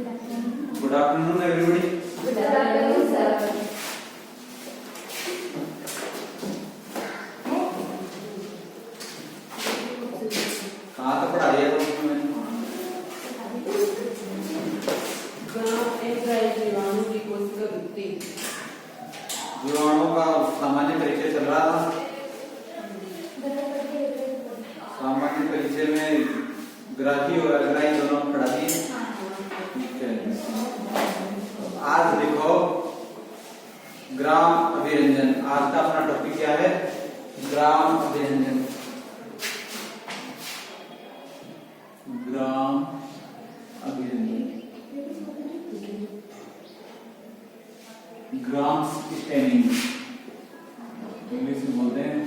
Good afternoon everybody. Good afternoon sir. कहाँ तक पढ़ा दिया तुमने? जीवाणु का सामान्य परिचय चल रहा था। सामान्य परिचय में ग्राही और अग्राही दोनों पढ़ा दिए। ठीक है, आज देखो ग्राम अभिरंजन। आज का अपना टॉपिक क्या है? ग्राम अभिरंजन। ग्राम अभिरंजन, ग्राम स्टेनिंग इंग्लिश में बोलते हैं।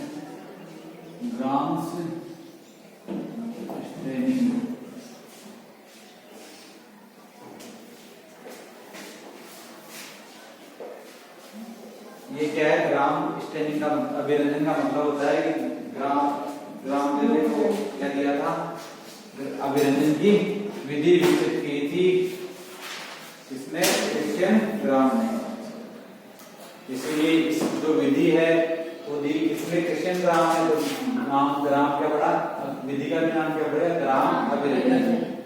ग्राम स्टेनिंग ये क्या है? ग्राम स्टेनिंग का अभिरंजन का मतलब होता है कि ग्राम को क्या दिया था? अभिरंजन की विधि विकसित की थी इसने, क्रिश्चियन ग्राम ने। इसलिए इस जो विधि है वो दी किसने? क्रिश्चियन ग्राम है। तो नाम ग्राम क्या पड़ा? विधि का भी नाम क्या पड़ेगा? ग्राम अभिरंजन।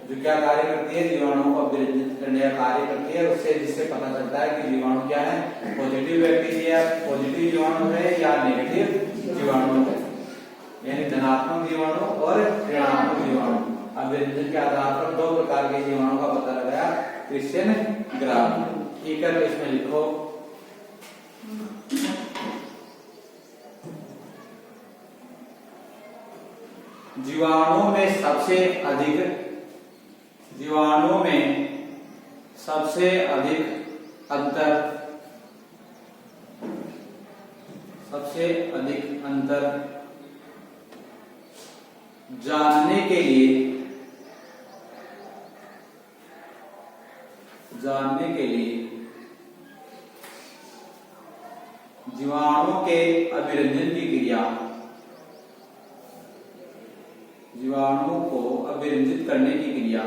जो क्या कार्य करती है? जीवाणु को अभिरंजित करने का कार्य करती है। उससे जिससे पता चलता है कि जीवाणु क्या है, पॉजिटिव बैक्टीरिया, पॉजिटिव जीवाणु है या नेगेटिव जीवाणु है, यानी धनात्मक जीवाणु और ऋणात्मक जीवाणु। अभिरंजन के आधार पर दो प्रकार के जीवाणु का पता लगाया क्रिश्चियन ग्राम। ठीक है, तो इसमें लिखो जीवाणु में सबसे अधिक अंतर जानने के लिए जीवाणु के अभिरंजन की क्रिया, जीवाणु को अभिरंजित करने की क्रिया,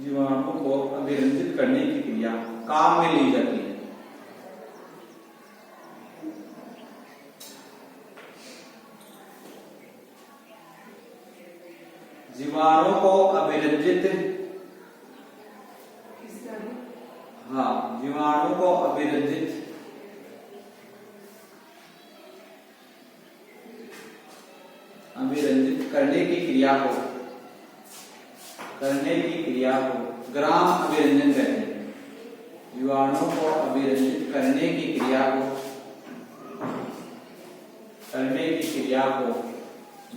जीवाणु को अभिरंजित करने की क्रिया काम में ली जाती है। जीवाणु को अभिरंजित, जीवाणु को अभिरंजित करने की क्रिया को ग्राम अभिरंजन कहते हैं। जीवाणु को अभिरंजित करने की क्रिया को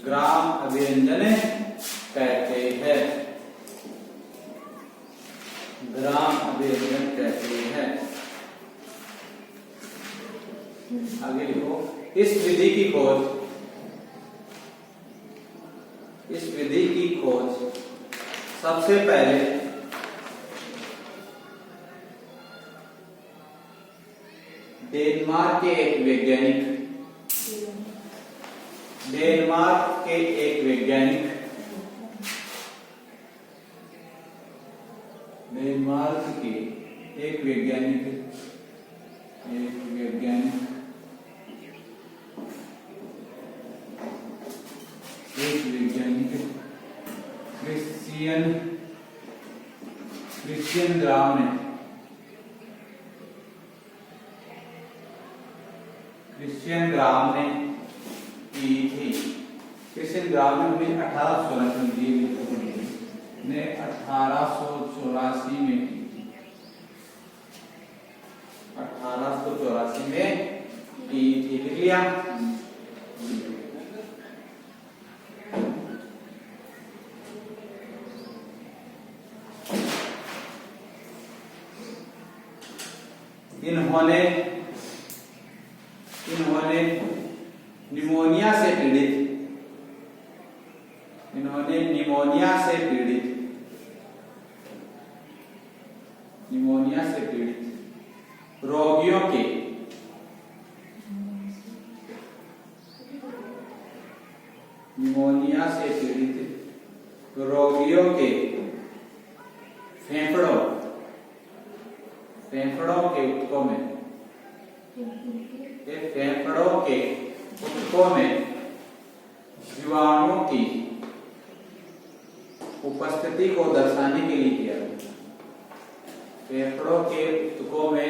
ग्राम अभिरंजन कहते हैं। ग्राम अभिरंजन कहते हैं। आगे लिखो, इस विधि की खोज सबसे पहले डेनमार्क के एक वैज्ञानिक क्रिश्चियन ग्राम ने की थी। क्रिश्चियन ग्राम ने 1884 में की थी। 1884 में की थी। लिख लिया? इन्होंने निमोनिया से पीड़ित रोगियों के निमोनिया से पीड़ित रोगियों के फेफड़ों के ऊतकों में, ये फेफड़ों के ऊतकों में जीवाणुओं की उपस्थिति को दर्शाने के लिए किया गया। फेफड़ों के ऊतकों में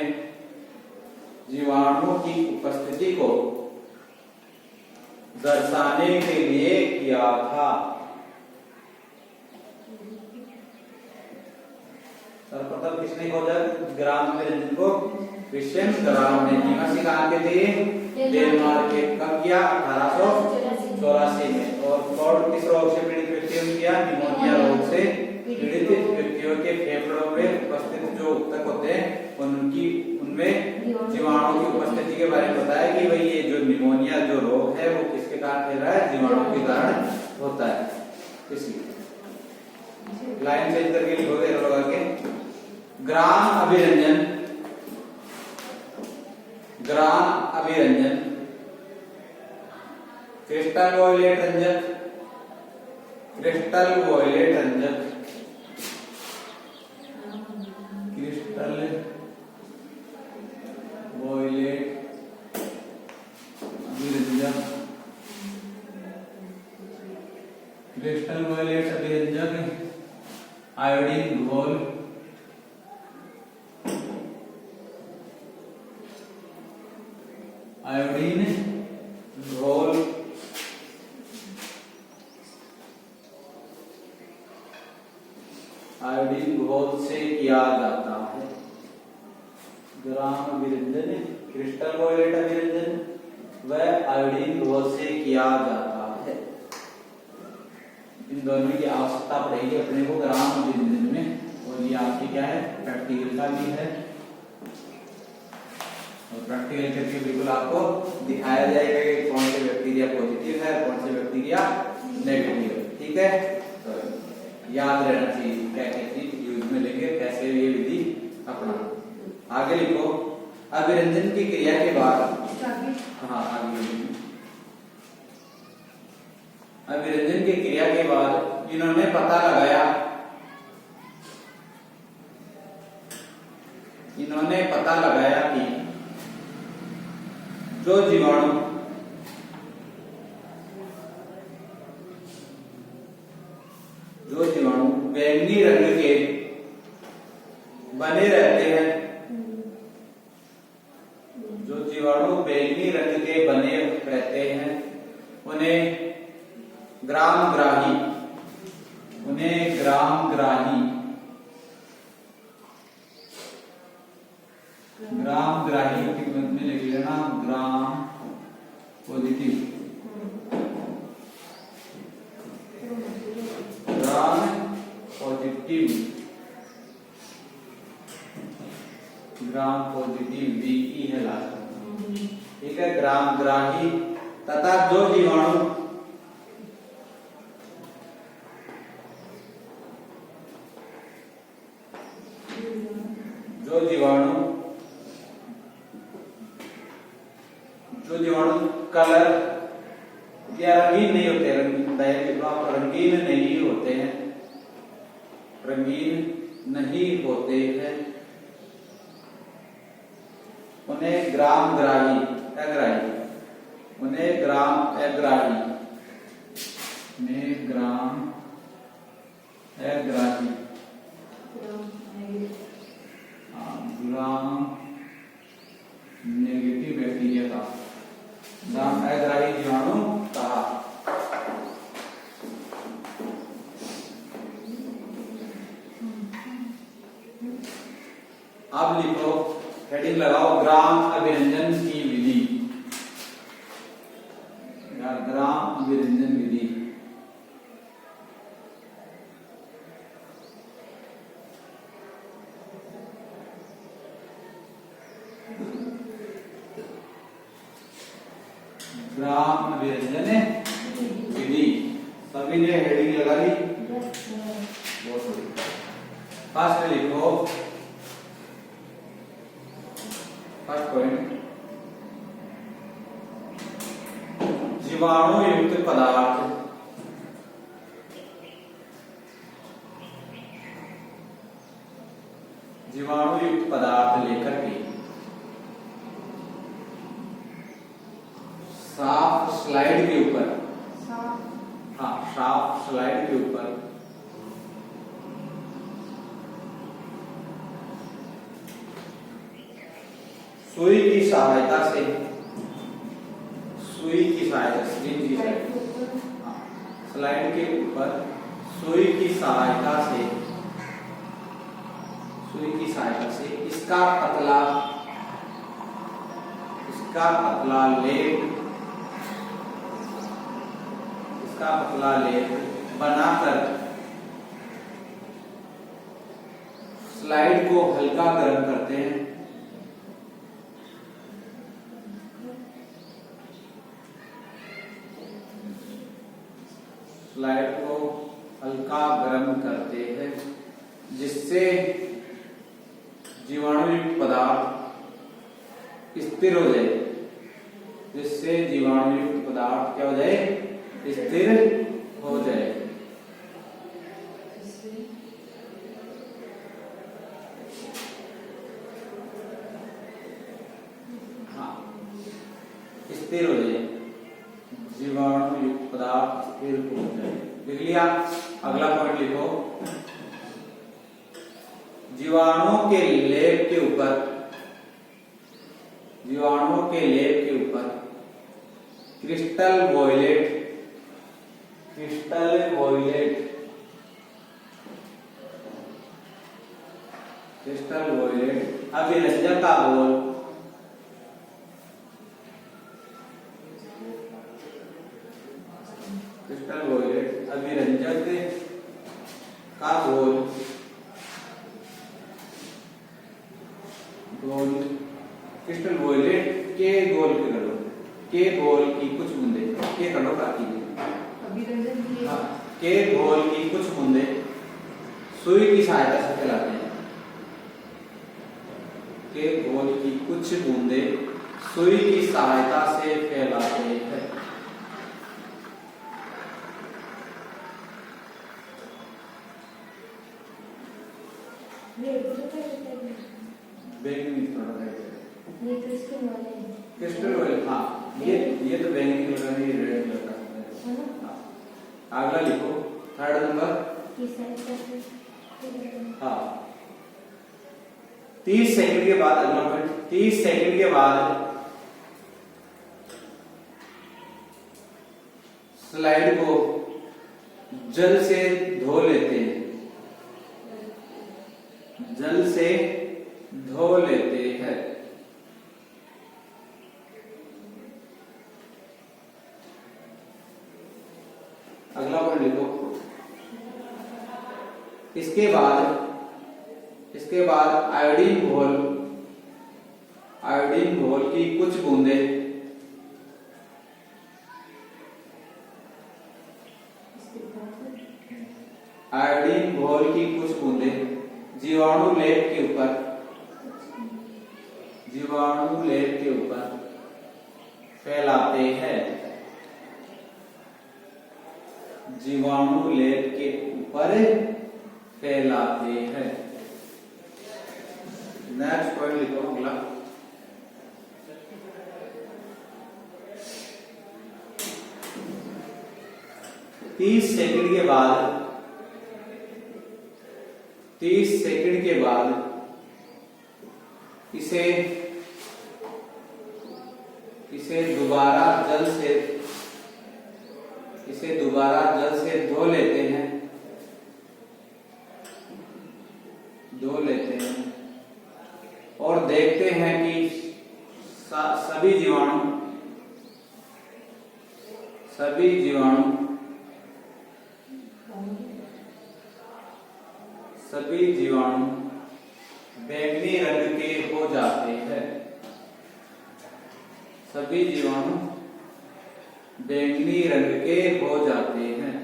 जीवाणुओं की उपस्थिति को दर्शाने के लिए किया था। सर्वप्रथम किसने खोजा ग्राम अभिरंजन को? क्रिश्चियन गराम ने। निवासी कहाँ के थे? डेनमार्क के। कब किया? 1884 में। और कौन किस रोग से पीड़ित व्यक्तियों ने किया? निमोनिया रोग से पीड़ित व्यक्तियों के फेफड़ों में उपस्थित जो ऊतक होते हैं उनमें जीवाणु की उपस्थिति के बारे में बताया कि भाई ये जो निमोनिया जो रोग है वो किसके कारण फैल रहा है? जीवाणु के कारण होता है। इसलिए लाइन चेंज करके लिखोगे लगा के ग्राम अभिरंजन, ग्राम अभिरंजन क्रिस्टल वॉयलेट रंजक, क्रिस्टल वॉयलेट रंजक, क्रिस्टल वॉयलेट अभिरंजक, क्रिस्टल वॉयलेट अभिरंजक आयोडीन घोल, आयोडीन घोल आयोडीन घोल से किया जाता है। ग्राम अभिरंजन क्रिस्टल वॉयलेट अभिरंजन व आयोडीन घोल से किया जाता है। इन दोनों की आवश्यकता पड़ेगी अपने को ग्राम अभिरंजन में। और ये आपकी क्या है? प्रैक्टिकल का भी है। और प्रैक्टिकल करके बिल्कुल आपको दिखाया जाएगा कि कौन से बैक्टीरिया पॉजिटिव है, कौन से बैक्टीरिया नेगेटिव है। ठीक है, तो याद रहना चाहिए क्या क्या चीज यूज में लेंगे, कैसे ये विधि अपना। आगे लिखो अभिरंजन की क्रिया के बाद, हाँ आगे अभिरंजन की क्रिया के बाद इन्होंने पता लगाया, इन्होंने पता लगाया कि जो जीवाणु बैंगनी रंग के बने रहते हैं, जो जीवाणु बैंगनी रंग के बने रहते हैं उन्हें ग्रामग्राही, उन्हें ग्रामग्राही, ग्रामग्राही की मत में लिख लेना gram positive, gram positive, gram positive बीई है लास्ट। ठीक है, ग्रामग्राही तथा जो जीवाणु कलर या रंगीन नहीं होते, रंगीन नहीं होते हैं, रंगीन नहीं होते हैं, उन्हें ग्रामग्राही अग्राही, उन्हें ग्राम अग्राही, उन्हें ग्राम अग्राही, ग्राम नेगेटिव बैक्टीरिया का ग्राम अग्राही जीवाणु कहा। अब लिखो हेडिंग लगाओ ग्राम अभिरंजन की विधि, ग्राम अभिरंजन विधि। ग्राम अभिरंजन विधि, सभी ने हेडिंग लगा ली। बहुत बढ़िया। फर्स्ट लिखो, फर्स्ट पॉइंट, जीवाणु युक्त पदार्थ, जीवाणु युक्त पदार्थ लेकर के साफ स्लाइड के ऊपर, हाँ साफ स्लाइड के ऊपर सुई की सहायता से, सुई की सहायता से, हाँ, स्लाइड के ऊपर सुई की सहायता से, सुई की सहायता से इसका पतला लेप, इसका पतला लेप बनाकर स्लाइड को हल्का गर्म करते हैं। स्लाइड को हल्का गर्म करते हैं जिससे जीवाणुयुक्त पदार्थ स्थिर हो जाए, जिससे जीवाणुयुक्त पदार्थ क्या हो जाए, स्थिर हो जाए। हाँ, स्थिर हो जाए, जीवाणुयुक्त पदार्थ स्थिर हो जाए। लिख लिया। अगला पॉइंट लिखो, जीवाणुओं के लेप के ऊपर, जीवाणुओं के लेप के ऊपर crystal violet, crystal violet, crystal violet अभिरंजक का घोल, क्रिस्टल वॉयलेट अभिरंजक का घोल, घोल क्रिस्टल वॉयलेट के घोल के करो, के घोल की कुछ बूंदे, के करो काटी के घोल की कुछ बूंदे सुई की सहायता से फैलाते हैं, के घोल की कुछ बूंदे सुई की सहायता से फैलाते हैं। बैंगनी थोड़ा ये क्रिस्टल वाले हैं। क्रिस्टल ऑयल, हाँ ये तो बैंगनी कलर का, ये रेड कलर का है ना। अगला लिखो, थर्ड नंबर, हाँ 30 सेकंड के बाद, अगला पॉइंट 30 सेकंड के बाद स्लाइड को जल से धो लेते हैं, जल से धो लेते हैं। अगला पॉइंट लिखो, इसके बाद आयोडीन घोल, आयोडीन घोल की कुछ बूंदे आयोडीन घोल की कुछ बूंदे जीवाणु लेप के ऊपर, जीवाणु लेप के ऊपर फैलाते हैं, जीवाणु लेप के ऊपर फैलाते हैं। नेक्स्ट पॉइंट लिखो, अगला 30 सेकंड के बाद, 30 सेकंड के बाद इसे दोबारा जल से धो लेते हैं, धो लेते हैं और देखते हैं कि सभी जीवाणु बैंगनी रंग के हो जाते हैं, सभी जीवाणु बैंगनी रंग के हो जाते हैं।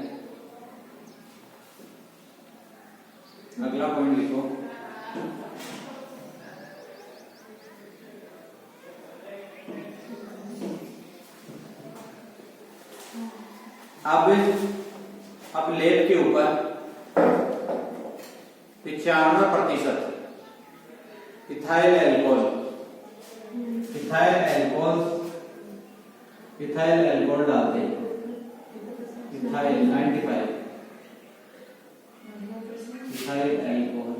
अगला पॉइंट लिखो, अब लेप के ऊपर 95% ethyl alcohol, ethyl alcohol, ethyl alcohol डालते हैं, इथाइल 95, इथाइल अल्कोहल,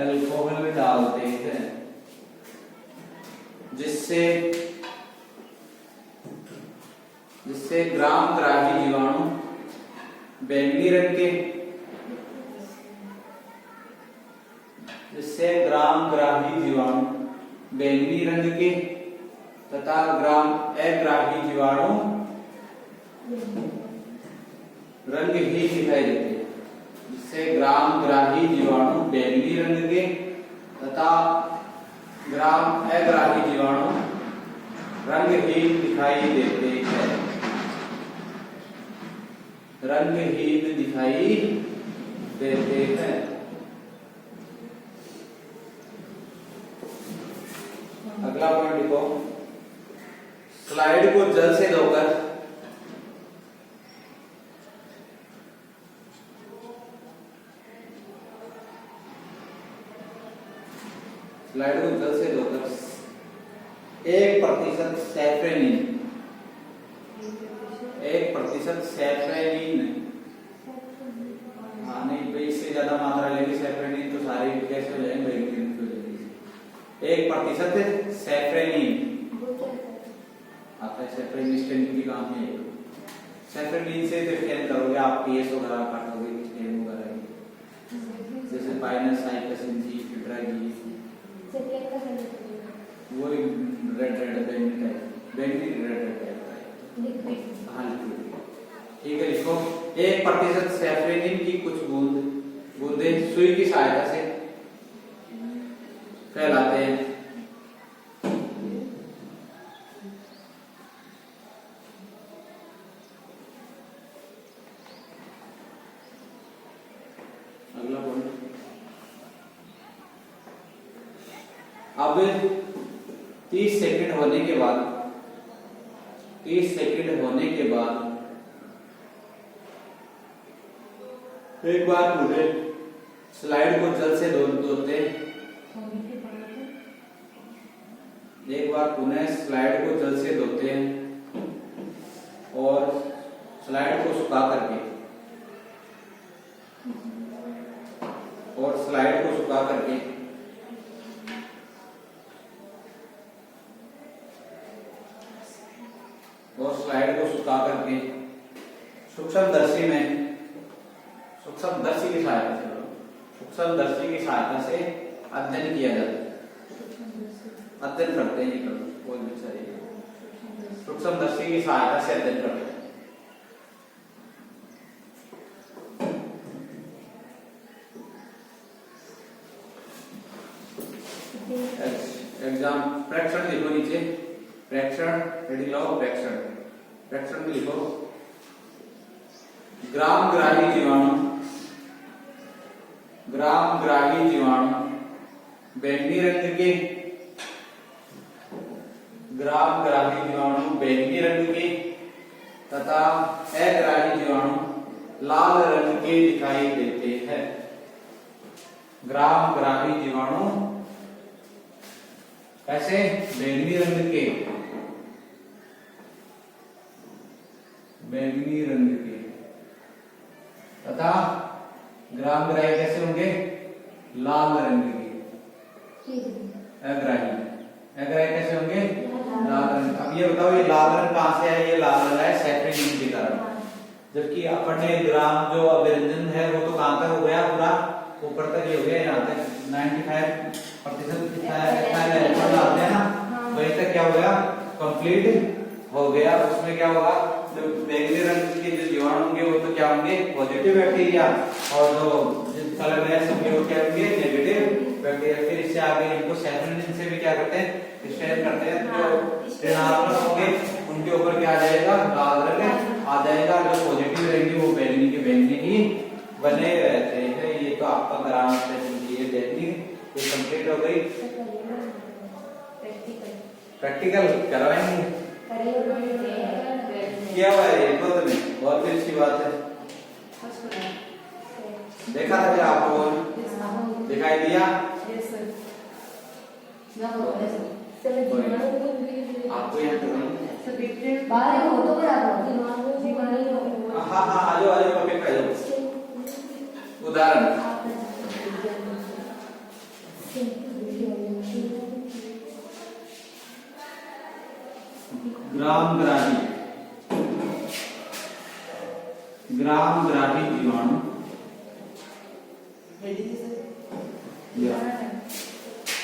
अल्कोहल डालते हैं जिससे ग्राम ग्राही जीवाणु बैंगनी रंग के, जिससे ग्राम ग्राही जीवाणु बैंगनी रंग के तथा ग्राम अग्राही जीवाणु रंगहीन दिखाई देते हैं, जिससे ग्राम ग्राही जीवाणु बैंगनी रंग के तथा ग्राम अग्राही जीवाणु रंगहीन दिखाई देते हैं, रंगहीन दिखाई देते हैं। अगला पॉइंट लिखो, स्लाइड को जल से धोकर स्लाइड को जल से धोकर 1% सैफरेनिन, 1% सैफरेनिन, हाँ नहीं भाई इससे ज्यादा मात्रा लेगी सैफरेनिन तो सारे कैसे हो जाएंगे, 1% सैफरेनिन आता है, सैफरेनिन स्टेनिंग की काम है, सैफरेनिन से फिर क्या करोगे आप, पीएस वगैरह काटोगे, स्टेन वगैरह जैसे पाइनस साइक्लोसिन जी फिट्राजी, वो रेड बैंगनी टाइप, बैंगनी रेड टाइप, हाँ ठीक है। लिखो 1% सैफरेनिन की कुछ बूंदें सुई की सहायता से फैलाते हैं, अगला पॉइंट, अब 30 सेकंड होने के बाद, 30 सेकंड होने के बाद एक बार मुझे स्लाइड को जल से धोते, एक बार पुनः स्लाइड को जल से धोते हैं और स्लाइड को सुखा करके, और स्लाइड को सुखा करके और स्लाइड को सुखा करके सूक्ष्मदर्शी में, सूक्ष्मदर्शी की सहायता से, सूक्ष्मदर्शी की सहायता से अध्ययन किया जाता है, अध्ययन करते हैं, कोई भी चाहिए सूक्ष्मदर्शी की सहायता से अध्ययन करते हैं। एग्जाम प्रेक्षण लिखो नीचे, प्रेक्षण हेडिंग लगाओ, प्रेक्षण, प्रेक्षण में लिखो ग्राम ग्राही जीवाणु, ग्राम ग्राही जीवाणु बैंगनी रंग के, ग्राम ग्राही जीवाणु बैंगनी रंग के तथा अग्राही जीवाणु लाल रंग के दिखाई देते हैं, ग्राम ग्राही जीवाणु कैसे, बैंगनी रंग के, बैंगनी रंग के तथा ग्राम ग्राही कैसे होंगे, लाल रंग के, अग्राही, अग्राही कैसे होंगे, लाल रंग। अब ये बताओ ये लाल रंग कहां से है, ये लाल रंग है सैफरेनिन के कारण, जबकि अपन ने ग्राम जो अभिरंजन है वो तो कहां तक हो गया, पूरा ऊपर तक ये हो गया, यहाँ तक 95% इथाइल अल्कोहल डालते हैं ना, वहीं तक क्या हो गया, कंप्लीट हो गया। उसमें क्या होगा, जो बैंगनी रंग के जो जीवाणु होंगे वो तो क्या होंगे, पॉजिटिव बैक्टीरिया, और जो कलर ग्लास होंगे वो क्या होंगे, नेगेटिव बैक्टीरिया। फिर इससे आगे इनको सैफरेनिन से भी क्या करते हैं, स्टेन करते हैं, जो ऋणात्मक होंगे उनके ऊपर क्या आ जाएगा, लाल रंग आ जाएगा, जो पॉजिटिव रहेंगे वो बैंगनी के बैंगनी ही बने रहते हैं। ये तो आपका ग्राम टेक्निक ये कंप्लीट हो गई। प्रैक्टिकल करवाएंगे, किया हुआ है ये तो तुम्हें, बहुत ही अच्छी बात है। देखा था क्या आपको? दिखाई दिया? चलो कोई जीवाणु नहीं। को भी आपको यहाँ तो बाहर हो तो बराबर जीवाणु जीवाणु हाँ हाँ, आ जाओ टॉपिक पे आ जाओ। उदाहरण ग्रामग्राही ग्रामग्राही जीवाणु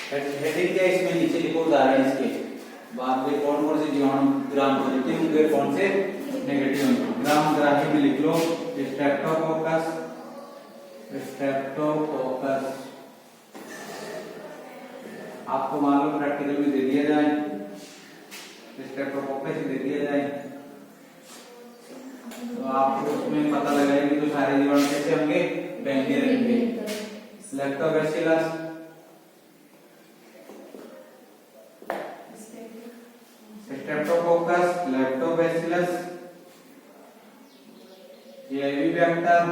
हेडिंग क्या इसमें नीचे लिखो उदाहरण इसके बाद में कौन कौन से जीवाणु ग्राम पॉजिटिव होंगे कौन से नेगेटिव होंगे। ग्रामग्राही में लिख लो स्ट्रेप्टोकोकस स्ट्रेप्टोकोकस आपको मालूम प्रैक्टिकल में दे दिया जाए स्ट्रेप्टोकोकस दे दिया जाए तो आपको उसमें पता लगाएंगे तो सारे जीवाणु कैसे होंगे बेंगे रहेंगे। लैक्टोबैसिलस स्ट्रेप्टोकोकस लैक्टोबैसिलस एविबैक्टर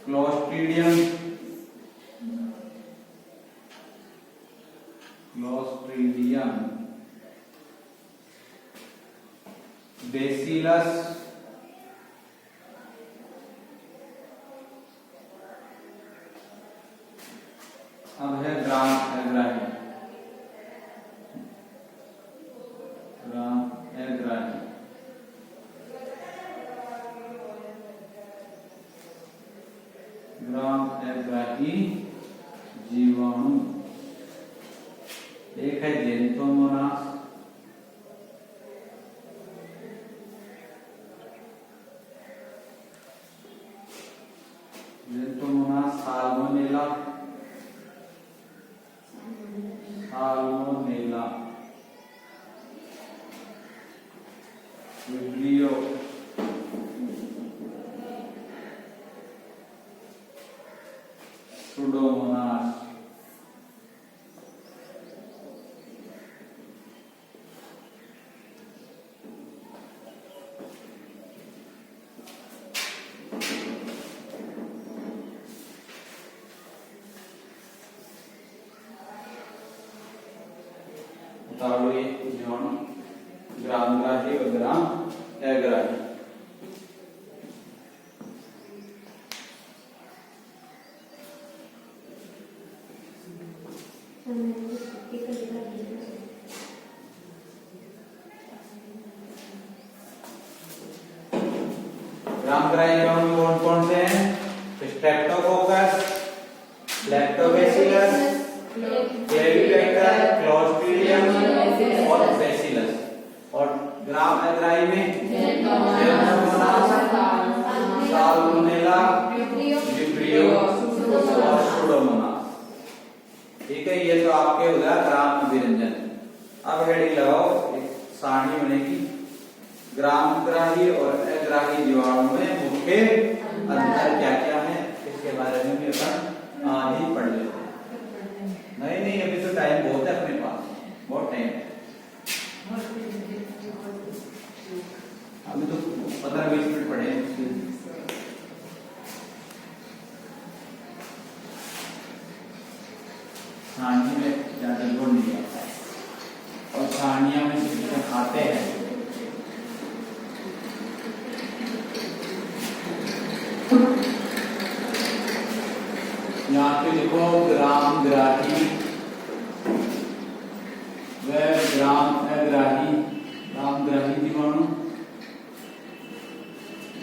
क्लोस्ट्रीडियम बेसिलस अब है ग्रामग्राही ग्रामग्राही जीवाणु एक है जेंटोमोनास साल्मोनेला विब्रियो सुडोमोनास ये जीवाणु ग्रामग्राही और ग्रामअग्राही। ग्रामग्राही जीवाणु कौन कौन से हैं? स्ट्रेप्टोकोकस लैक्टोबैसिलस एविबैक्टर क्लोस्ट्रीडियम और बैसिलस। और ग्रामअग्राही में जेंटोमोनास साल्मोनेला विब्रियो और सुडोमोनास। ठीक है, ये तो आपके हो गया ग्राम अभिरंजन। अब हेडिंग लगाओ, एक सारणी बनेगी ग्रामग्राही और अग्राही जीवाणु में मुख्य अंतर क्या क्या है इसके बारे में भी अपन आज ही पढ़ लेते हैं। नहीं अभी तो टाइम बहुत है अपने पास, बहुत टाइम है, अभी तो 15-20 मिनट पढ़े। सारणी में ज्यादा जोर नहीं आता है और सारणियां में शिक्षक आते हैं। यहाँ पे देखो ग्रामग्राही व ग्रामअग्राही, ग्रामग्राही जीवाणु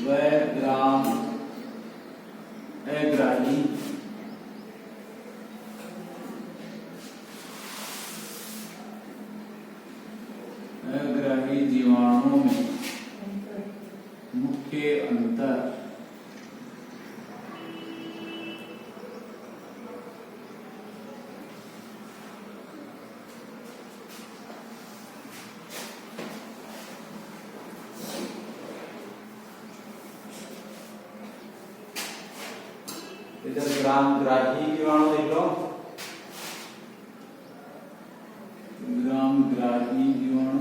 व ग्रामअग्राही। अग्राही जीवाणुओं में मुख्य अंतर इधर ग्रामग्राही जीवाणु देख लो, ग्रामग्राही जीवाणु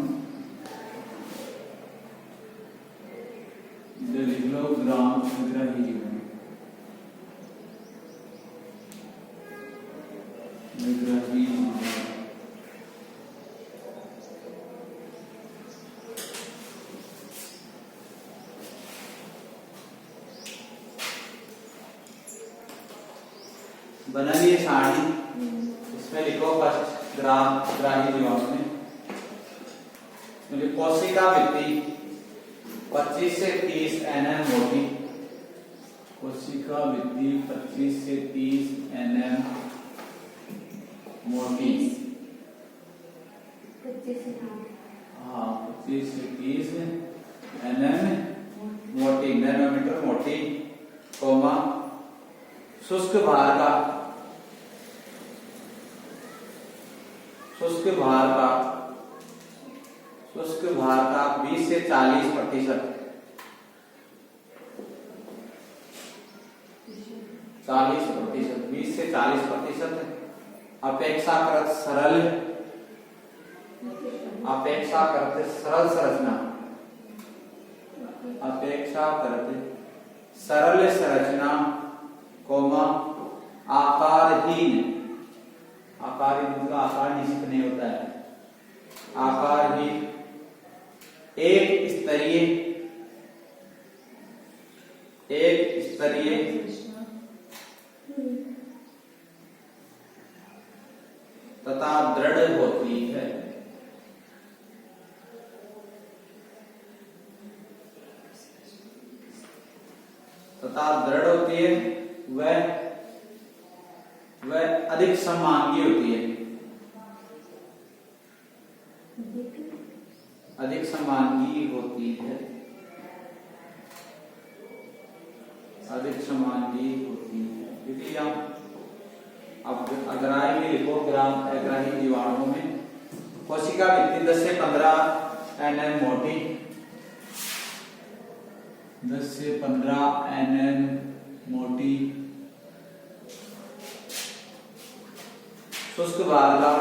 ग्राम अग्राही जीवाणु, अग्राही जीवाणु। बना लिए सारणी, इसमें लिखो फर्स्ट ग्राम अग्राही जीवाणु में कोशिका भित्ति 25 से 30 nm मोटी, कोशिका भित्ति 25 से 30 nm मोटी, 25 से 30 nm मोटी, नैनोमीटर मोटी, कोमा शुष्क भार का, शुष्क भार का 20 से 40%, 20 से 40%, अपेक्षाकृत सरल, अपेक्षाकृत सरल संरचना, अपेक्षाकृत सरल संरचना, कोमा आकारहीन, आकारहीन का आकार निश्चित नहीं होता है, आकारहीन, एक स्तरीय तथा दृढ़ होती है, वह अधिक समांगी होती है, अधिक समांगी होती है, अधिक समांगी होती है। क्योंकि अब अग्राही में लिखो ग्राम अग्राही जीवाणु में कोशिका भित्ति 10 से 15 nm मोटी, 10 से 15 nm मोटी, शुष्क भार का,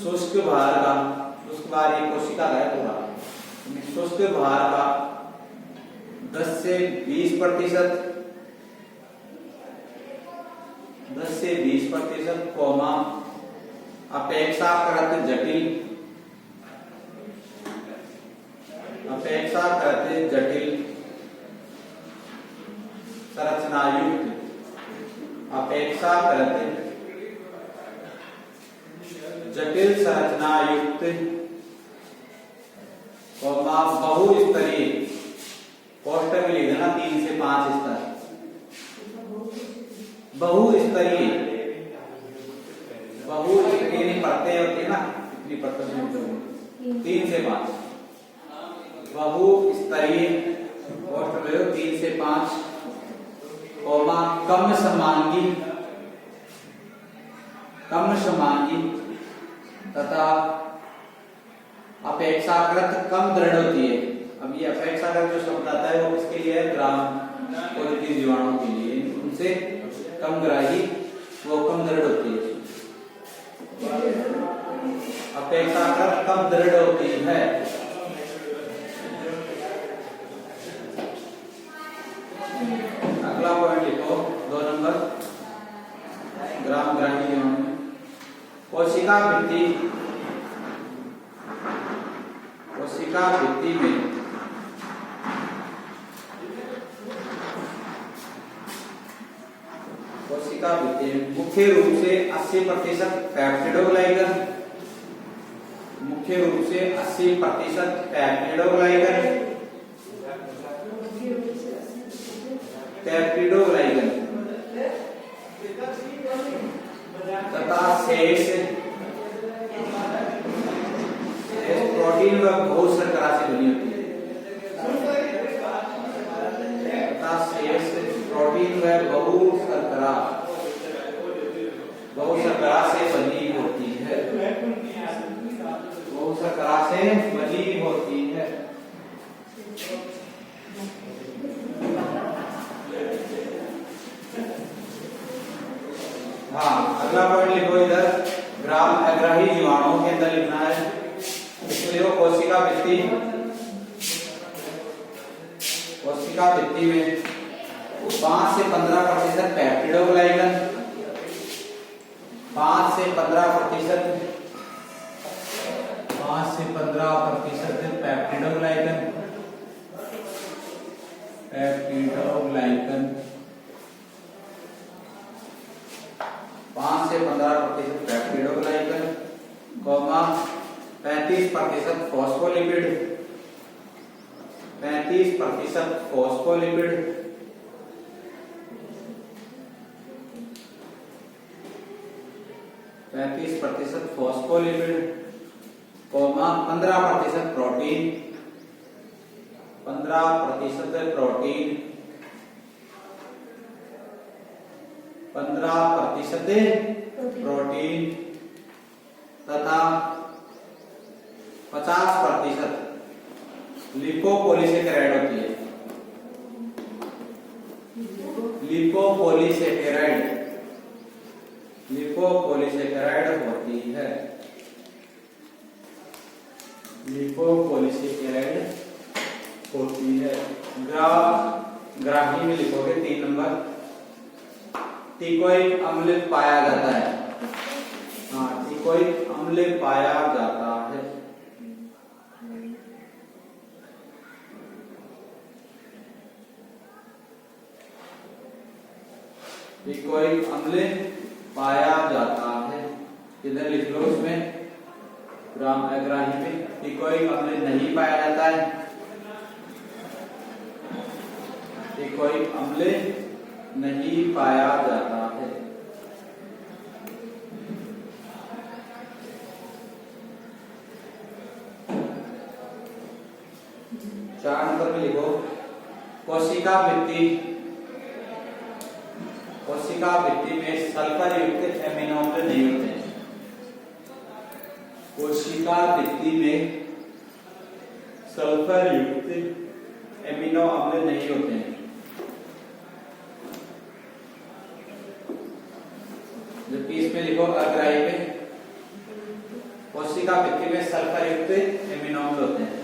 शुष्क भार एक कोशिका है पूरा, शुष्क भार का 10 से 20%, 10 से 20%, कोमा अपेक्षाकृत जटिल, अपेक्षाकृत जटिल संरचनायुक्त, अपेक्षाकृत जटिल संरचनायुक्त, कोमा बहुस्तरीय, कोष्ठक में लिख देना 3 से 5 स्तर, बहुस्तरीय, बहुस्तरीय परतें होती है ना, कितनी परतें, 3 से 5, बहुस्तरीय कोष्ठक में 3 से 5, कोमा कम समांगी तथा अपेक्षाकृत कम दृढ़ होती है। अब ये अपेक्षाकृत जो शब्द आता है वो किसके लिए है? ग्राम पॉजिटिव जीवाणु के लिए, उनसे कम ग्राही, वो कम दृढ़ होती है, अपेक्षाकृत कम दृढ़ होती है। अगला पॉइंट लिखो 2 नंबर ग्राम ग्राही जीवाणु कोशिका भित्ति में कोशिका भित्ति में मुख्य रूप से 80% पेप्टिडोग्लाइकन, मुख्य रूप से 80% पेप्टिडोग्लाइकन, पेप्टिडोग्लाइकन तथा शेष प्रोटीन व बहु शर्करा से बनी होती है, तथा शेष प्रोटीन व बहु शर्करा से बनी होती है, बहु शर्करा से बनी होती है। हाँ, अगला पॉइंट लिखो इधर ग्राम अग्राही जीवाणुओं के अंदर लिखना है, इसमें देखो कोशिका भित्ति में 5 से 15% पेप्टिडोग्लाइकन, 5 से 15% पेप्टिडोग्लाइकन, 5 से 15% peptidoglycan, 35% phospholipid, 35% phospholipid, 35% phospholipid, 15% protein, 15% protein, 15% protein तथा 50% लिपोपोलीसेकेराइड होती है। लिपोपोलीसेकेराइड होती है। लिपोपोलीसेकेराइड होती है। ग्राही में लिखोगे 3 नंबर, टिकोइक अम्ल पाया जाता है। हाँ, टिकोइक अम्ल पाया जाता है। टिकोइक अम्ल पाया जाता है। इधर लिख लो, इसमें ग्राही में टिकोइक अम्ल नहीं पाया जाता है। टिकोइक अम्ल नहीं पाया जाता है। चार नंबर में लिखो कोशिका भित्ति में सल्फर युक्त एमिनो अम्ल नहीं होते हैं। कोशिका भित्ति में सल्फर युक्त एमिनो अम्ल नहीं होते हैं। जबकि इसमें लिखो अग्राही में कोशिका भित्ति में सल्फर युक्त एमिनो अम्ल होते हैं।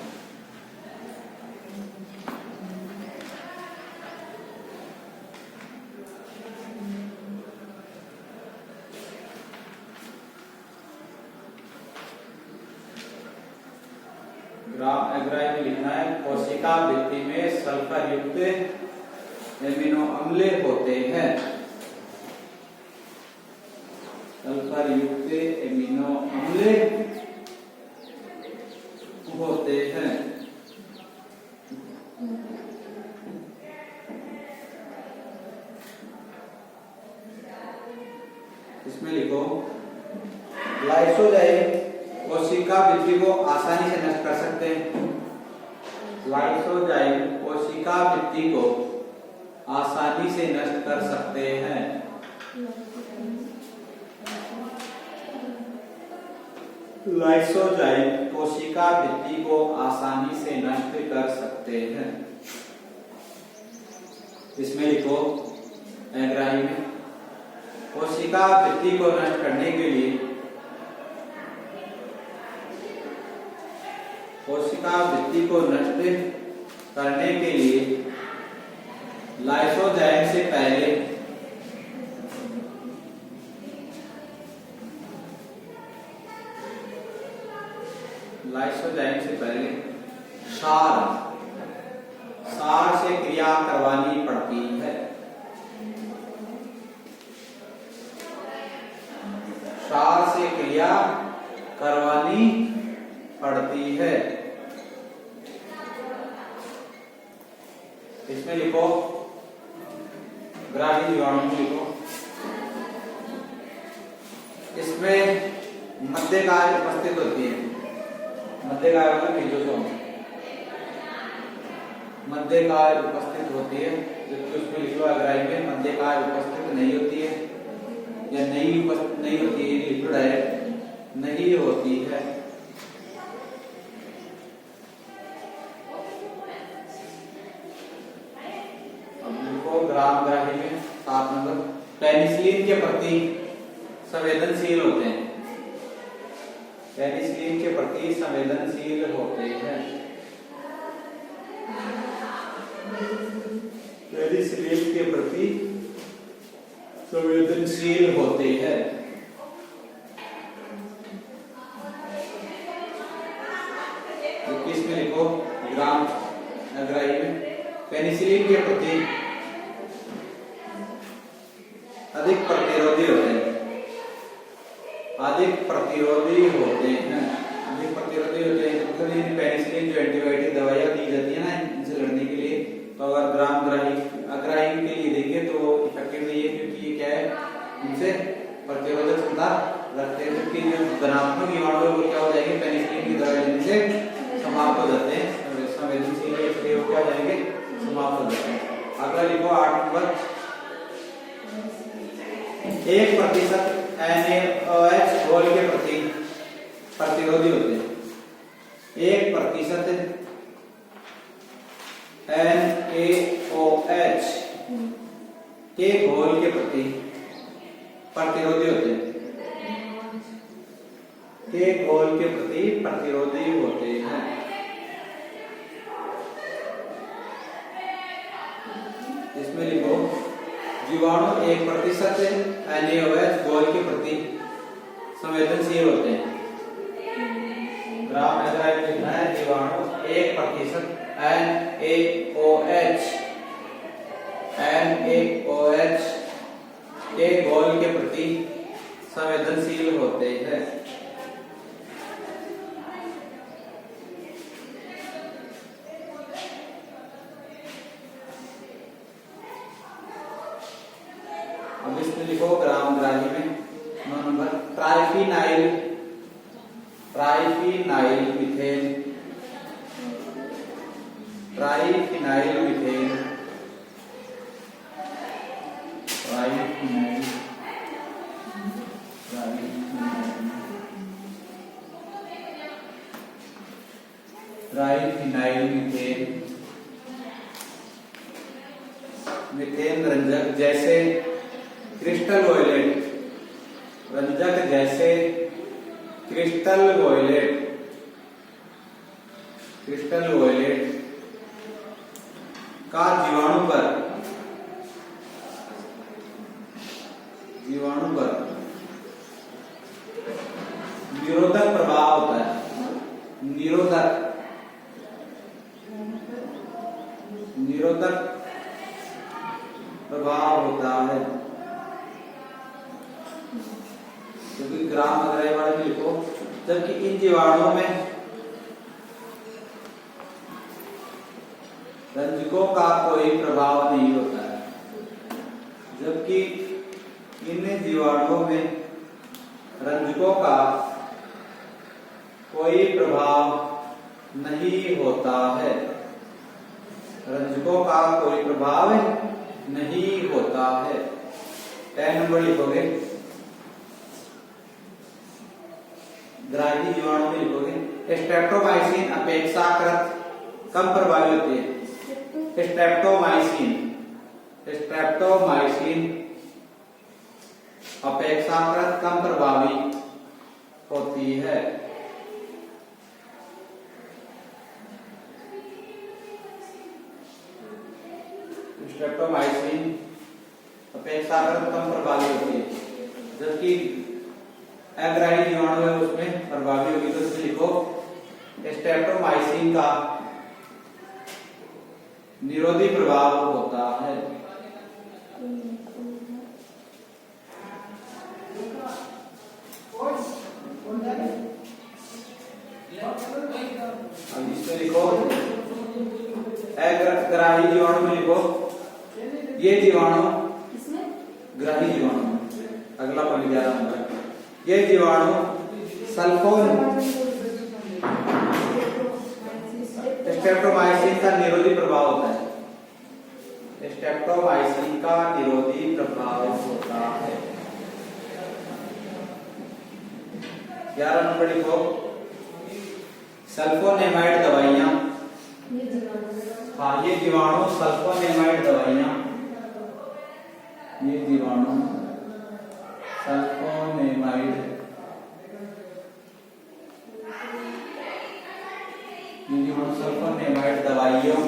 अग्राही में लिखना है कोशिका भित्ति में सल्फर युक्त एमिनो अम्ल होते हैं। सल्फर युक्त एमिनो अम्ल होते हैं। इसमें लिखो लाइसोजाइम कोशिका भित्ति को आसानी से नष्ट कर सकते हैं। लाइसोजाइम कोशिका भित्ति को आसानी से नष्ट कर सकते हैं। लाइसोजाइम कोशिका भित्ति को आसानी से नष्ट कर सकते हैं। इसमें लिखो अग्राही में कोशिका भित्ति को नष्ट करने के लिए लाइसोजाइम से पहले क्षार से क्रिया करवानी पड़ती है। क्षार से क्रिया करवानी पड़ती है। इसमें लिखो ग्राही जीवाणु लिखो। इसमें मध्यकाय उपस्थित होती है। मध्यकाय मतलब फिजोसोम, मध्यकाय उपस्थित होती है। जबकि उसमें लिखो अग्राही में मध्यकाय उपस्थित नहीं होती है या नहीं होती है। लिखो डायरेक्ट नहीं होती है। ग्राही में 7 नंबर पेनिसिलिन के प्रति संवेदनशील होते हैं। पेनिसिलिन के प्रति संवेदनशील होते हैं। पेनिसिलिन के प्रति संवेदनशील होते हैं। किसमें लिखो, ग्राम अग्राही में पेनिसिलिन के प्रति अधिक प्रतिरोधी होते हैं। अधिक प्रतिरोधी होते हैं, अधिक प्रतिरोधी होते हैं। तो पेनिसिलिन जो एंटीबायोटिक दवाइयां दी जाती है ना इनसे लड़ने के लिए, तो अगर ग्राम अग्राही के लिए देंगे तो इफेक्टिव नहीं है, क्योंकि ये क्या है, इनसे प्रतिरोधक क्षमता रखते हैं। जबकि जो धनात्मक जीवाणु वो क्या हो जाएंगे, पेनिसिलिन की दवाई लेने से समाप्त हो जाते हैं, संवेदनशील है इसलिए वो क्या हो जाएंगे, समाप्त हो जाते हैं। अगला लिखो 8 नंबर, 1% NaOH घोल के प्रति प्रतिरोधी होते हैं। 1% NaOH के घोल के प्रति प्रतिरोधी होते हैं। के घोल के प्रति प्रतिरोधी होते हैं। इसमें लिखो जीवाणु 1% NaOH घोल के प्रति संवेदनशील होते हैं। ग्राम अग्राही में लिखना है जीवाणु 1% NaOH के घोल के प्रति संवेदनशील होते हैं। अब इसमें लिखो ग्राम ग्राही में 9 number, triphenyl methane, triphenyl methane, triphenyl methane, methane रंजक जैसे क्रिस्टल वॉयलेट, रंजक जैसे क्रिस्टल वॉयलेट का जीवाणु पर निरोधक प्रभाव होता है। निरोधक प्रभाव होता है। क्योंकि ग्राम अग्राही वाले में लिखो, जबकि इन जीवाणुओं में रंजकों का कोई प्रभाव नहीं होता है। जबकि इन जीवाणुओं में रंजकों का कोई प्रभाव नहीं होता है। रंजकों का कोई प्रभाव नहीं होता है। 10 नंबर लिखोगे, ग्राही जीवाणु में लिखोगे स्ट्रेप्टोमाइसिन अपेक्षाकृत कम प्रभावी होती है। स्ट्रेप्टोमाइसिन अपेक्षाकृत कम प्रभावी होती है। स्ट्रेप्टोमाइसिन अपेक्षाकृत कम प्रभावी होती है, जबकि अग्राही जीवाणु है उसमें प्रभावी होगी। तो इसमें लिखो स्ट्रेप्टोमाइसिन का निरोधी प्रभाव होता है। अब इसमें लिखो अग्राही जीवाणु में लिखो, ये जीवाणु ग्राही जीवाणु, अगला पॉइंट 11 नंबर, ये जीवाणु स्ट्रेप्टोमाइसिन का निरोधी प्रभाव होता है। स्ट्रेप्टोमाइसिन का निरोधी प्रभाव होता है। 11 नंबर लिखो सल्फोनेमाइड दवाइयां। हाँ, ये जीवाणु सल्फोनेमाइड दवाइयां, ये जीवाणु सल्फोनेमाइड सल्फोनेमाइड दवाइयों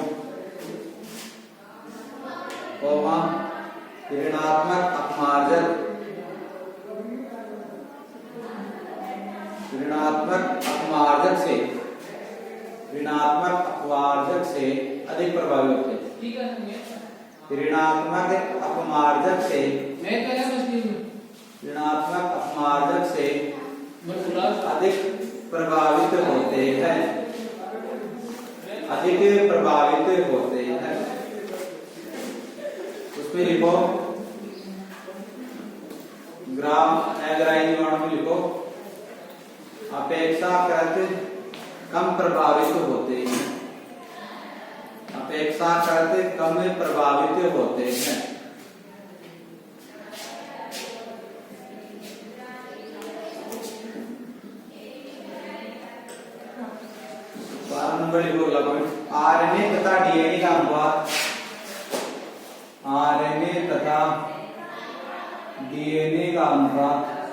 ऋणात्मक अपमार्जक से अधिक प्रभावी होते हैं। ऋणात्मक अपमार्जक से अधिक प्रभावित होते हैं। उसमें लिखो ग्राम एग्राइन जीवाणु में लिखो अपेक्षाकृत कम प्रभावित होते हैं। नंबर लिखो आरएनए तथा डीएनए का अनुपात आरएनए तथा डीएनए का अनुपात